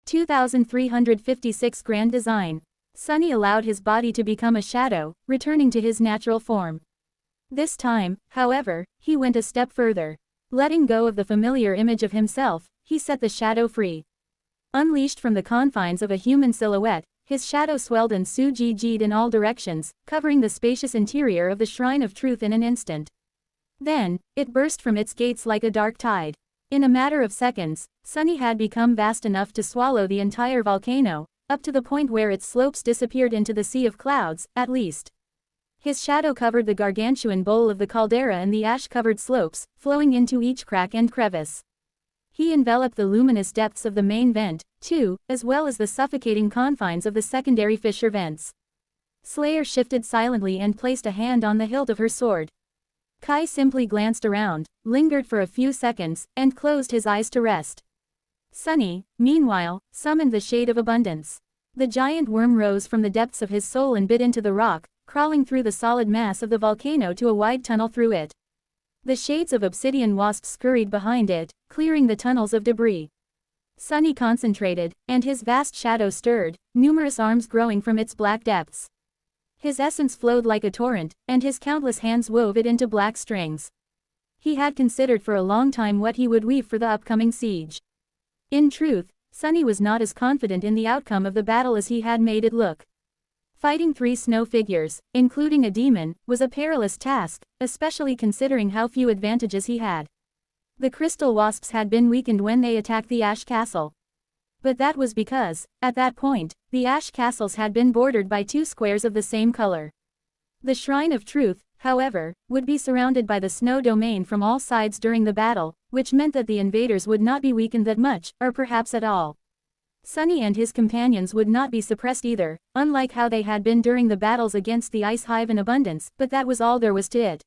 2356 Grand Design. Sunny allowed his body to become a shadow, returning to his natural form. This time, however, he went a step further. Letting go of the familiar image of himself, he set the shadow free. Unleashed from the confines of a human silhouette, his shadow swelled and Su-Ji-Ji'd in all directions, covering the spacious interior of the Shrine of Truth in an instant. Then, it burst from its gates like a dark tide. In a matter of seconds, Sunny had become vast enough to swallow the entire volcano, up to the point where its slopes disappeared into the sea of clouds, at least. His shadow covered the gargantuan bowl of the caldera and the ash-covered slopes, flowing into each crack and crevice. He enveloped the luminous depths of the main vent, too, as well as the suffocating confines of the secondary fissure vents. Slayer shifted silently and placed a hand on the hilt of her sword. Kai simply glanced around, lingered for a few seconds, and closed his eyes to rest. Sunny, meanwhile, summoned the Shade of Abundance. The giant worm rose from the depths of his soul and bit into the rock, crawling through the solid mass of the volcano to a wide tunnel through it. The shades of obsidian wasps scurried behind it, clearing the tunnels of debris. Sunny concentrated, and his vast shadow stirred, numerous arms growing from its black depths. His essence flowed like a torrent, and his countless hands wove it into black strings. He had considered for a long time what he would weave for the upcoming siege. In truth, Sunny was not as confident in the outcome of the battle as he had made it look. Fighting 3 snow figures, including a demon, was a perilous task, especially considering how few advantages he had. The crystal wasps had been weakened when they attacked the Ash Castle. But that was because, at that point, the Ash Castles had been bordered by 2 squares of the same color. The Shrine of Truth, however, would be surrounded by the snow domain from all sides during the battle, which meant that the invaders would not be weakened that much, or perhaps at all. Sunny and his companions would not be suppressed either, unlike how they had been during the battles against the Ice Hive in Abundance, but that was all there was to it.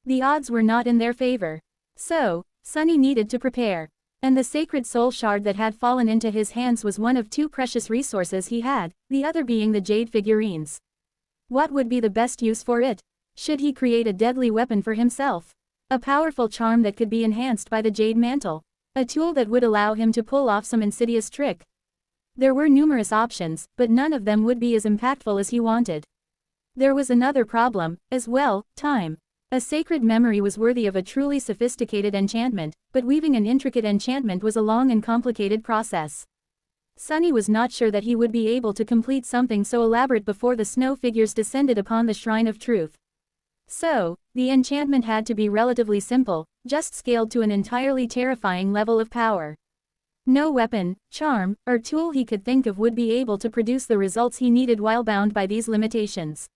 The odds were not in their favor. So, Sunny needed to prepare. And the sacred soul shard that had fallen into his hands was one of 2 precious resources he had, the other being the jade figurines. What would be the best use for it? Should he create a deadly weapon for himself? A powerful charm that could be enhanced by the jade mantle? A tool that would allow him to pull off some insidious trick? There were numerous options, but none of them would be as impactful as he wanted. There was another problem, as well: time. A sacred memory was worthy of a truly sophisticated enchantment, but weaving an intricate enchantment was a long and complicated process. Sunny was not sure that he would be able to complete something so elaborate before the snow figures descended upon the Shrine of Truth. So, the enchantment had to be relatively simple, just scaled to an entirely terrifying level of power. No weapon, charm, or tool he could think of would be able to produce the results he needed while bound by these limitations.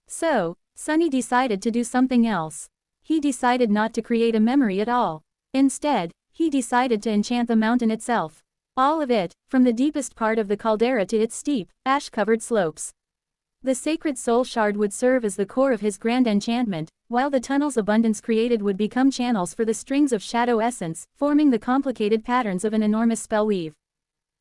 So, Sunny decided to do something else. He decided not to create a memory at all. Instead, he decided to enchant the mountain itself. All of it, from the deepest part of the caldera to its steep, ash-covered slopes. The sacred soul shard would serve as the core of his grand enchantment, while the tunnels Abundance created would become channels for the strings of shadow essence, forming the complicated patterns of an enormous spellweave.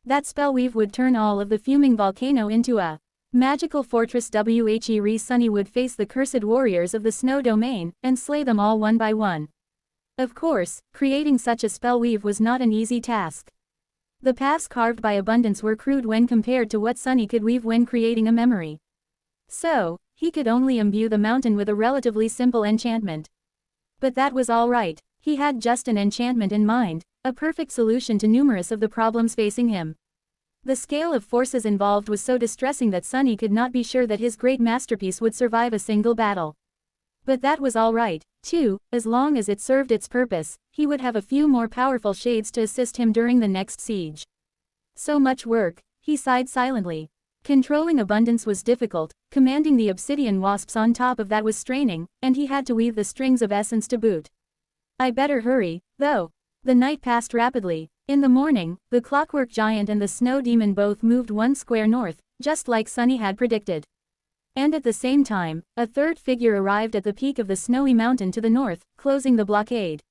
That spellweave would turn all of the fuming volcano into a magical fortress. Sunny would face the cursed warriors of the snow domain, and slay them all one by one. Of course, creating such a spellweave was not an easy task. The paths carved by Abundance were crude when compared to what Sunny could weave when creating a memory. So, he could only imbue the mountain with a relatively simple enchantment. But that was all right. He had just an enchantment in mind, a perfect solution to numerous of the problems facing him. The scale of forces involved was so distressing that Sunny could not be sure that his great masterpiece would survive a single battle. But that was all right, too, as long as it served its purpose. He would have a few more powerful shades to assist him during the next siege. So much work, he sighed silently. Controlling Abundance was difficult, commanding the obsidian wasps on top of that was straining, and he had to weave the strings of essence to boot. I better hurry, though. The night passed rapidly. In the morning, the clockwork giant and the snow demon both moved 1 square north, just like Sunny had predicted. And at the same time, a third figure arrived at the peak of the snowy mountain to the north, closing the blockade.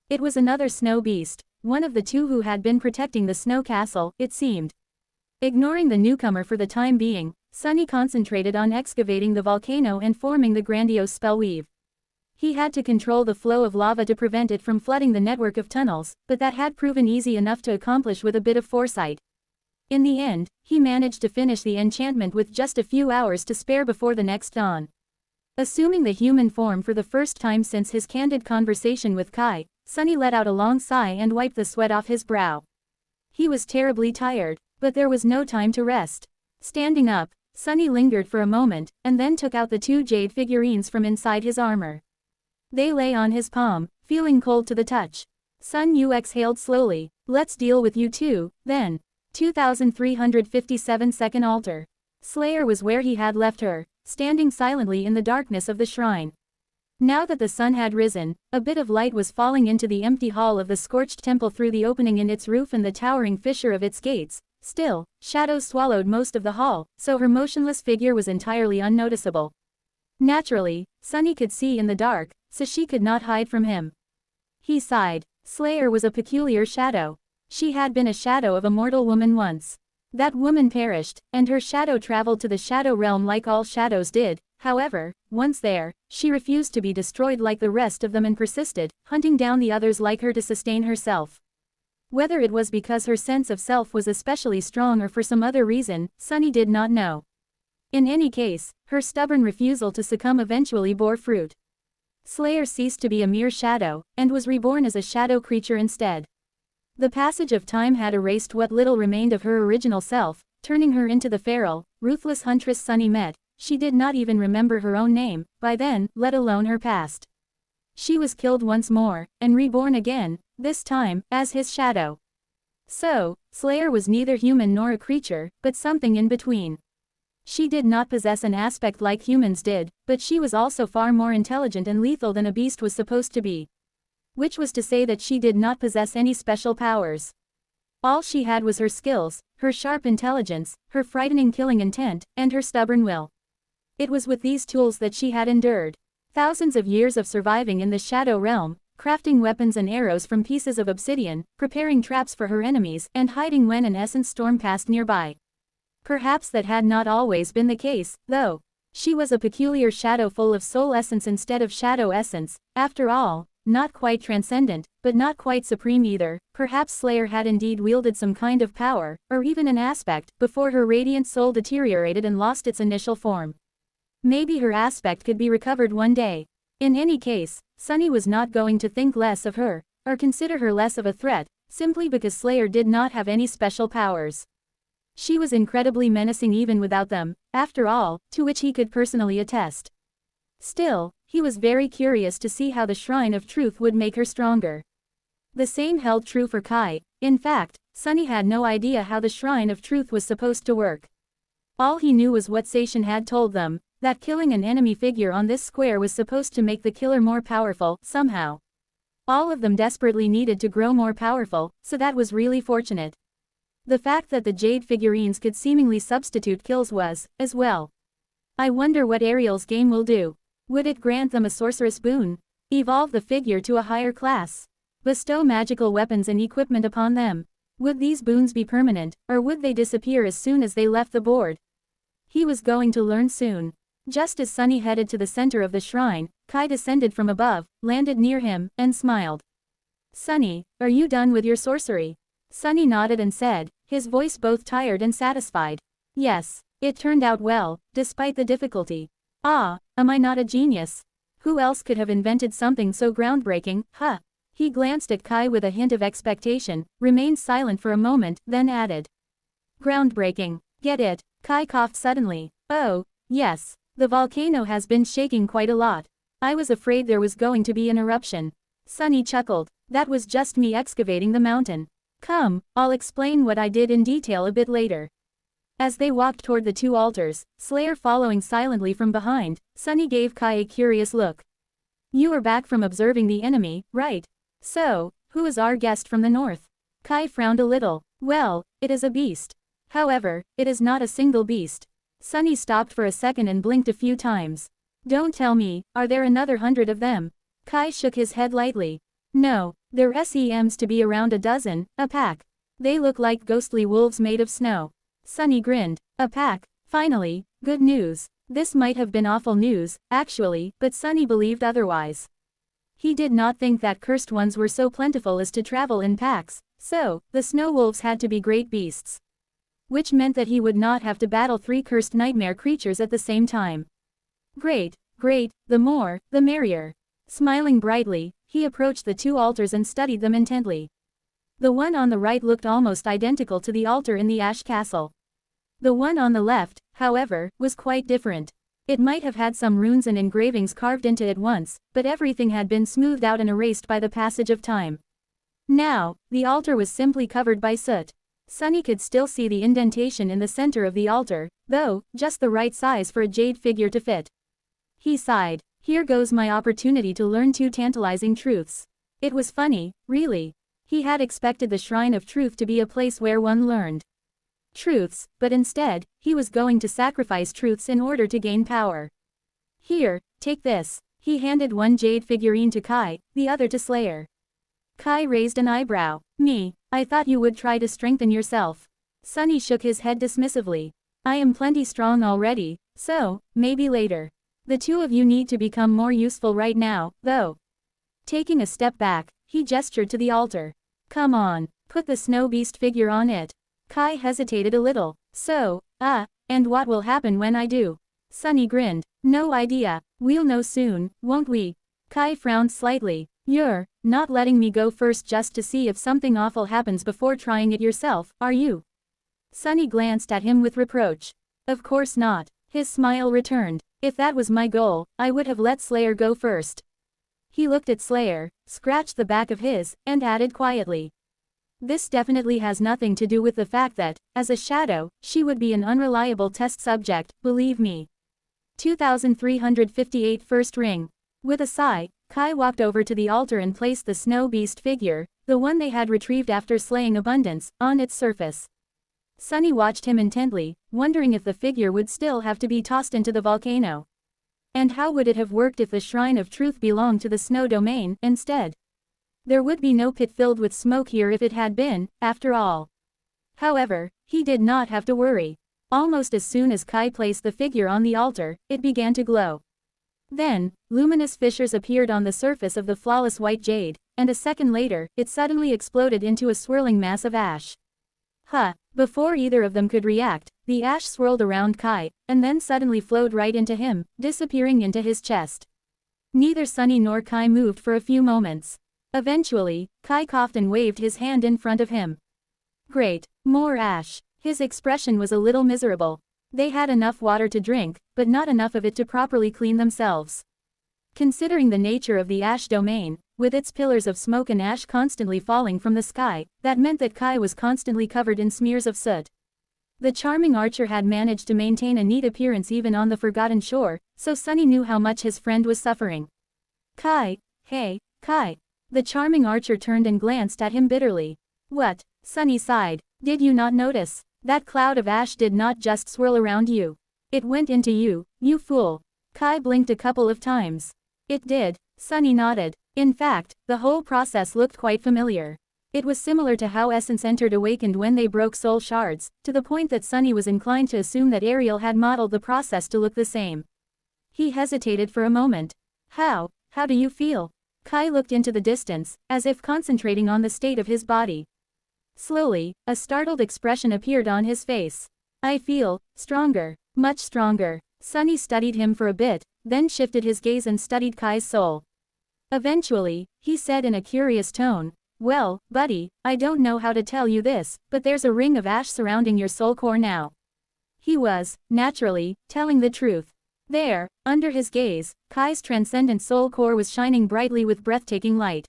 It was another snow beast, one of the 2 who had been protecting the snow castle, it seemed. Ignoring the newcomer for the time being, Sunny concentrated on excavating the volcano and forming the grandiose spellweave. He had to control the flow of lava to prevent it from flooding the network of tunnels, but that had proven easy enough to accomplish with a bit of foresight. In the end, he managed to finish the enchantment with just a few hours to spare before the next dawn. Assuming the human form for the first time since his candid conversation with Kai, Sunny let out a long sigh and wiped the sweat off his brow. He was terribly tired, but there was no time to rest. Standing up, Sunny lingered for a moment, and then took out the 2 jade figurines from inside his armor. They lay on his palm, feeling cold to the touch. Sun Yu exhaled slowly. Let's deal with you too, then. 2357 Second Altar. Slayer was where he had left her, standing silently in the darkness of the shrine. Now that the sun had risen, a bit of light was falling into the empty hall of the scorched temple through the opening in its roof and the towering fissure of its gates. Still, shadows swallowed most of the hall, so her motionless figure was entirely unnoticeable. Naturally, Sunny could see in the dark, so she could not hide from him. He sighed. Slayer was a peculiar shadow. She had been a shadow of a mortal woman once. That woman perished, and her shadow traveled to the shadow realm like all shadows did. However, once there, she refused to be destroyed like the rest of them and persisted, hunting down the others like her to sustain herself. Whether it was because her sense of self was especially strong or for some other reason, Sunny did not know. In any case, her stubborn refusal to succumb eventually bore fruit. Slayer ceased to be a mere shadow, and was reborn as a shadow creature instead. The passage of time had erased what little remained of her original self, turning her into the feral, ruthless huntress Sunny met. She did not even remember her own name, by then, let alone her past. She was killed once more, and reborn again, this time, as his shadow. So, Slayer was neither human nor a creature, but something in between. She did not possess an aspect like humans did, but she was also far more intelligent and lethal than a beast was supposed to be. Which was to say that she did not possess any special powers. All she had was her skills, her sharp intelligence, her frightening killing intent, and her stubborn will. It was with these tools that she had endured thousands of years of surviving in the shadow realm, crafting weapons and arrows from pieces of obsidian, preparing traps for her enemies, and hiding when an essence storm passed nearby. Perhaps that had not always been the case, though. She was a peculiar shadow full of soul essence instead of shadow essence, after all. Not quite transcendent, but not quite supreme either. Perhaps Slayer had indeed wielded some kind of power, or even an aspect, before her radiant soul deteriorated and lost its initial form. Maybe her aspect could be recovered one day. In any case, Sunny was not going to think less of her, or consider her less of a threat, simply because Slayer did not have any special powers. She was incredibly menacing even without them, after all, to which he could personally attest. Still, he was very curious to see how the Shrine of Truth would make her stronger. The same held true for Kai. In fact, Sunny had no idea how the Shrine of Truth was supposed to work. All he knew was what Seishin had told them, that killing an enemy figure on this square was supposed to make the killer more powerful, somehow. All of them desperately needed to grow more powerful, so that was really fortunate. The fact that the jade figurines could seemingly substitute kills was, as well. I wonder what Ariel's game will do. Would it grant them a sorceress boon? Evolve the figure to a higher class? Bestow magical weapons and equipment upon them? Would these boons be permanent, or would they disappear as soon as they left the board? He was going to learn soon. Just as Sunny headed to the center of the shrine, Kai descended from above, landed near him, and smiled. Sunny, are you done with your sorcery? Sunny nodded and said, his voice both tired and satisfied. Yes, it turned out well, despite the difficulty. Ah, am I not a genius? Who else could have invented something so groundbreaking, huh? He glanced at Kai with a hint of expectation, remained silent for a moment, then added. Groundbreaking. Get it? Kai coughed suddenly. Oh, yes. The volcano has been shaking quite a lot. I was afraid there was going to be an eruption. Sunny chuckled. That was just me excavating the mountain. Come, I'll explain what I did in detail a bit later. As they walked toward the 2 altars, Slayer following silently from behind, Sunny gave Kai a curious look. You are back from observing the enemy, right? So, who is our guest from the north? Kai frowned a little. Well, it is a beast. However, it is not a single beast. Sunny stopped for a second and blinked a few times. Don't tell me, are there another 100 of them? Kai shook his head lightly. No, there seems to be around a dozen, a pack. They look like ghostly wolves made of snow. Sunny grinned. A pack. Finally, good news. This might have been awful news, actually, but Sunny believed otherwise. He did not think that cursed ones were so plentiful as to travel in packs, so, the snow wolves had to be great beasts. which meant that he would not have to battle 3 cursed nightmare creatures at the same time. Great, great, the more, the merrier. Smiling brightly, he approached the 2 altars and studied them intently. The one on the right looked almost identical to the altar in the Ash Castle. The one on the left, however, was quite different. It might have had some runes and engravings carved into it once, but everything had been smoothed out and erased by the passage of time. Now, the altar was simply covered by soot. Sunny could still see the indentation in the center of the altar, though, just the right size for a jade figure to fit. He sighed. Here goes my opportunity to learn 2 tantalizing truths. It was funny, really. He had expected the Shrine of Truth to be a place where one learned truths, but instead, he was going to sacrifice truths in order to gain power. Here, take this. He handed one jade figurine to Kai, the other to Slayer. Kai raised an eyebrow. Me, I thought you would try to strengthen yourself. Sunny shook his head dismissively. I am plenty strong already, so, maybe later. The 2 of you need to become more useful right now, though. Taking a step back, he gestured to the altar. Come on, put the snow beast figure on it. Kai hesitated a little. So, and what will happen when I do? Sunny grinned. No idea. We'll know soon, won't we? Kai frowned slightly. You're not letting me go first just to see if something awful happens before trying it yourself, are you? Sunny glanced at him with reproach. Of course not. His smile returned. If that was my goal, I would have let Slayer go first. He looked at Slayer, scratched the back of his, and added quietly. This definitely has nothing to do with the fact that, as a shadow, she would be an unreliable test subject, believe me. 2358 First Ring. With a sigh, Kai walked over to the altar and placed the snow beast figure, the one they had retrieved after slaying Abundance, on its surface. Sunny watched him intently, wondering if the figure would still have to be tossed into the volcano. And how would it have worked if the Shrine of Truth belonged to the snow domain, instead? There would be no pit filled with smoke here if it had been, after all. However, he did not have to worry. Almost as soon as Kai placed the figure on the altar, it began to glow. Then, luminous fissures appeared on the surface of the flawless white jade, and a second later, it suddenly exploded into a swirling mass of ash. Before either of them could react, the ash swirled around Kai, and then suddenly flowed right into him, disappearing into his chest. Neither Sunny nor Kai moved for a few moments. Eventually, Kai coughed and waved his hand in front of him. Great, more ash. His expression was a little miserable. They had enough water to drink, but not enough of it to properly clean themselves. Considering the nature of the ash domain, with its pillars of smoke and ash constantly falling from the sky, that meant that Kai was constantly covered in smears of soot. The charming archer had managed to maintain a neat appearance even on the forgotten shore, so Sunny knew how much his friend was suffering. Kai, hey, Kai. The charming archer turned and glanced at him bitterly. What? Sunny sighed. Did you not notice? That cloud of ash did not just swirl around you. It went into you, you fool. Kai blinked a couple of times. It did. Sunny nodded. In fact, the whole process looked quite familiar. It was similar to how Essence entered Awakened when they broke soul shards, to the point that Sunny was inclined to assume that Ariel had modeled the process to look the same. He hesitated for a moment. How do you feel? Kai looked into the distance, as if concentrating on the state of his body. Slowly, a startled expression appeared on his face. I feel stronger, much stronger. Sunny studied him for a bit, then shifted his gaze and studied Kai's soul. Eventually, he said in a curious tone, well, buddy, I don't know how to tell you this, but there's a ring of ash surrounding your soul core now. He was, naturally, telling the truth. There, under his gaze, Kai's transcendent soul core was shining brightly with breathtaking light.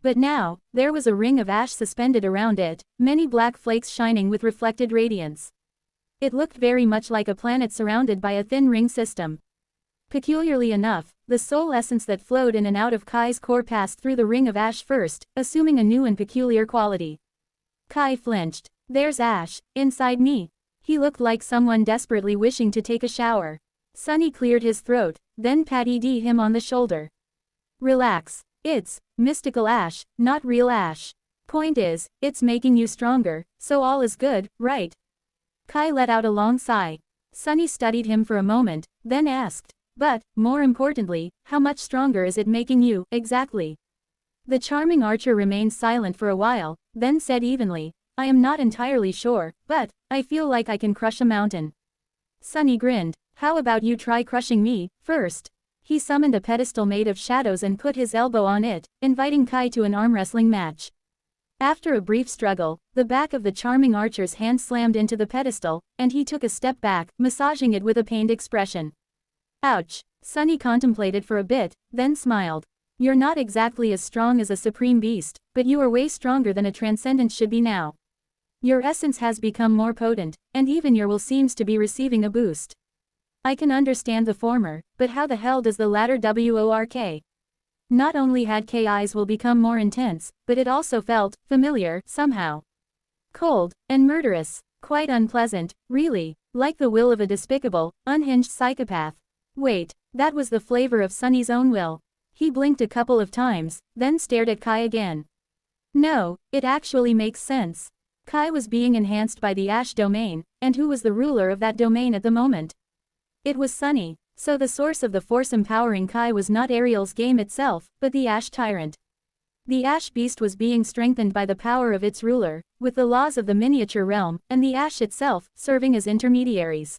But now, there was a ring of ash suspended around it, many black flakes shining with reflected radiance. It looked very much like a planet surrounded by a thin ring system. Peculiarly enough, the soul essence that flowed in and out of Kai's core passed through the ring of ash first, assuming a new and peculiar quality. Kai flinched. There's ash inside me. He looked like someone desperately wishing to take a shower. Sunny cleared his throat, then patted him on the shoulder. Relax. It's mystical ash, not real ash. Point is, it's making you stronger, so all is good, right? Kai let out a long sigh. Sunny studied him for a moment, then asked, but, more importantly, how much stronger is it making you, exactly? The charming archer remained silent for a while, then said evenly, I am not entirely sure, but I feel like I can crush a mountain. Sunny grinned. How about you try crushing me, first? He summoned a pedestal made of shadows and put his elbow on it, inviting Kai to an arm wrestling match. After a brief struggle, the back of the charming archer's hand slammed into the pedestal, and he took a step back, massaging it with a pained expression. Ouch! Sunny contemplated for a bit, then smiled. You're not exactly as strong as a supreme beast, but you are way stronger than a transcendent should be now. Your essence has become more potent, and even your will seems to be receiving a boost. I can understand the former, but how the hell does the latter work? Not only had Ki's will become more intense, but it also felt familiar, somehow. Cold, and murderous, quite unpleasant, really, like the will of a despicable, unhinged psychopath. Wait, that was the flavor of Sunny's own will. He blinked a couple of times, then stared at Kai again. No, it actually makes sense. Kai was being enhanced by the Ash domain, and who was the ruler of that domain at the moment? It was Sunny, so the source of the force empowering Kai was not Ariel's game itself, but the Ash Tyrant. The Ash Beast was being strengthened by the power of its ruler, with the laws of the miniature realm, and the Ash itself, serving as intermediaries.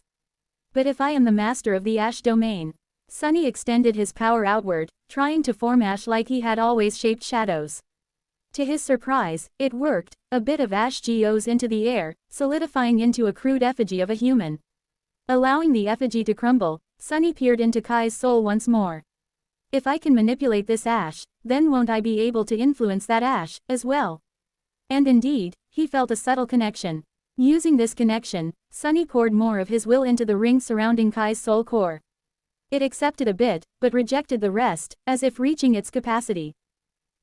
But if I am the master of the Ash domain? Sunny extended his power outward, trying to form Ash like he had always shaped shadows. To his surprise, it worked. A bit of ash goes into the air, solidifying into a crude effigy of a human. Allowing the effigy to crumble, Sunny peered into Kai's soul once more. If I can manipulate this ash, then won't I be able to influence that ash, as well? And indeed, he felt a subtle connection. Using this connection, Sunny poured more of his will into the ring surrounding Kai's soul core. It accepted a bit, but rejected the rest, as if reaching its capacity.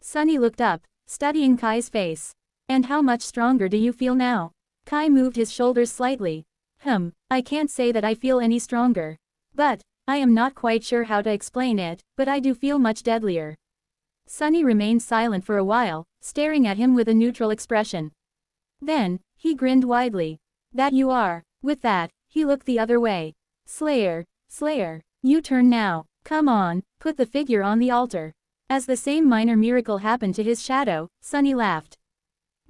Sunny looked up, studying Kai's face. And how much stronger do you feel now? Kai moved his shoulders slightly. I can't say that I feel any stronger. But, I am not quite sure how to explain it, but I do feel much deadlier. Sunny remained silent for a while, staring at him with a neutral expression. Then, he grinned widely. That you are. With that, he looked the other way. Slayer, you turn now. Come on, put the figure on the altar. As the same minor miracle happened to his shadow, Sunny laughed.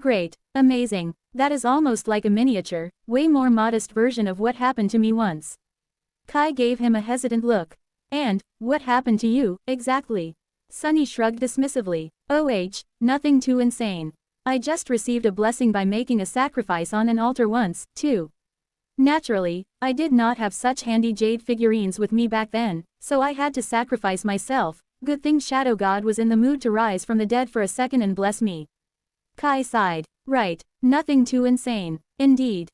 Great, amazing, that is almost like a miniature, way more modest version of what happened to me once. Kai gave him a hesitant look. And, what happened to you, exactly? Sunny shrugged dismissively. Nothing too insane. I just received a blessing by making a sacrifice on an altar once, too. Naturally, I did not have such handy jade figurines with me back then, so I had to sacrifice myself. Good thing Shadow God was in the mood to rise from the dead for a second and bless me. Kai sighed. Right, nothing too insane. Indeed.